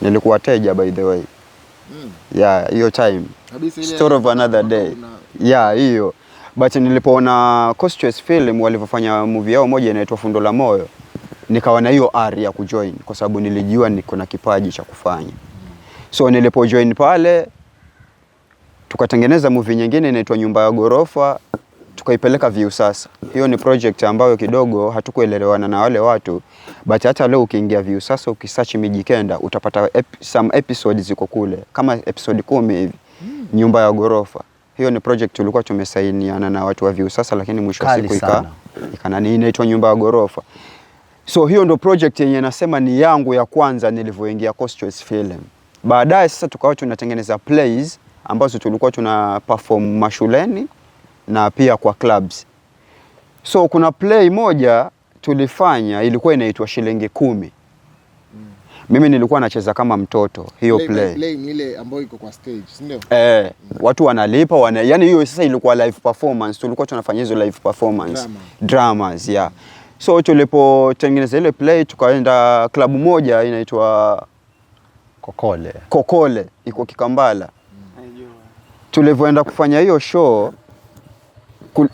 Nilikuwa teja by the way. Yeah, hiyo time. Story of another day. Yeah, hiyo. But nilipoona Coast Film walivyofanya movie yao moja inaitwa Fundo la Moyo, nikawa na hiyo ari ya kujoin kwa sababu nilijua niko na kipaji cha kufanya. So nilipojoin pale tukatengeneza movie nyingine inaitwa Nyumba ya Ghorofa, tukaipeleka Viusasa. Hiyo ni project ambayo kidogo hatukuelewana na wale watu, but hata leo ukiingia Viusasa ukisearch Mijikenda utapata some episodes ziko kule kama episode 10 hivi. Nyumba ya Ghorofa. Hiyo ni project tulikuwa tumesainiana na watu wa Viusasa, lakini mwisho wa siku ikanani inaitwa Nyumba ya Ghorofa. So hiyo ndo project yenye nasema ni yangu ya kwanza nilivyoingia Coast Film. Baadaye sasa tukawa tunatengeneza plays ambazo tulikuwa tuna perform mashuleni na pia kwa clubs. So kuna play moja tulifanya ilikuwa inaitwa Shilingi 10. Mimi nilikuwa nacheza kama mtoto hiyo play. Play ni ile ambayo iko kwa stage, si ndio? Watu wanalipa yani hiyo sasa ilikuwa live performance, tulikuwa tunafanya hizo live performance. Dramas, yeah. So tulipotengeneza ile play tukaenda klabu moja inaitwa Kokole iko Kikambala. Tulivyoenda kufanya hiyo show,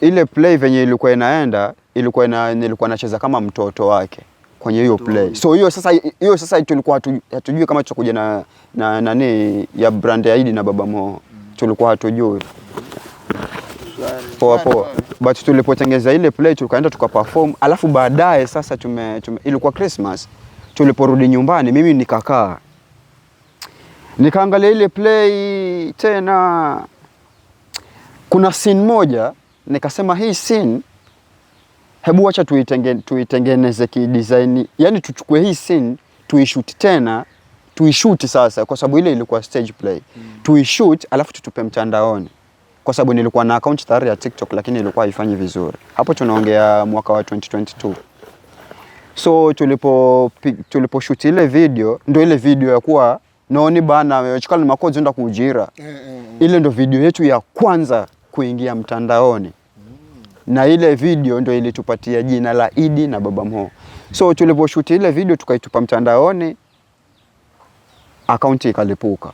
ile play venye ilikuwa inaenda, nilikuwa nacheza kama mtoto wake kwenye hiyo play. So hiyo sasa tulikuwa hatujui kama tutakuja na nani ya brand ya Idi na Baba Mo. Tulikuwa hatujui. Poa. But tulipotengeza ile play tukaenda tukaperform, alafu baadaye sasa ilikuwa Christmas. Tuliporudi nyumbani mimi nikakaa nikaangalia ile play tena, kuna scene moja nikasema hii scene hebu acha tuitengeneze kidesign, yani tuchukue hii scene tuishoot tena, tuishoot sasa kwa sababu ile ilikuwa stage play. Tuishoot alafu tutupe mtandaoni kwa sababu nilikuwa na account tayari ya TikTok lakini ilikuwa haifanyi vizuri. Hapo tunaongea mwaka wa 2022. So tulipo shoot ile video, ndio ile video ya kuwa naoni bana chukali makozi enda kujira. Ile ndio video yetu ya kwanza kuingia mtandaoni. Na ile video ndio ilitupatia jina la Idi na Baba Mo. So tuliposhoot ile video tukaitupa mtandaoni, account ikalipuka.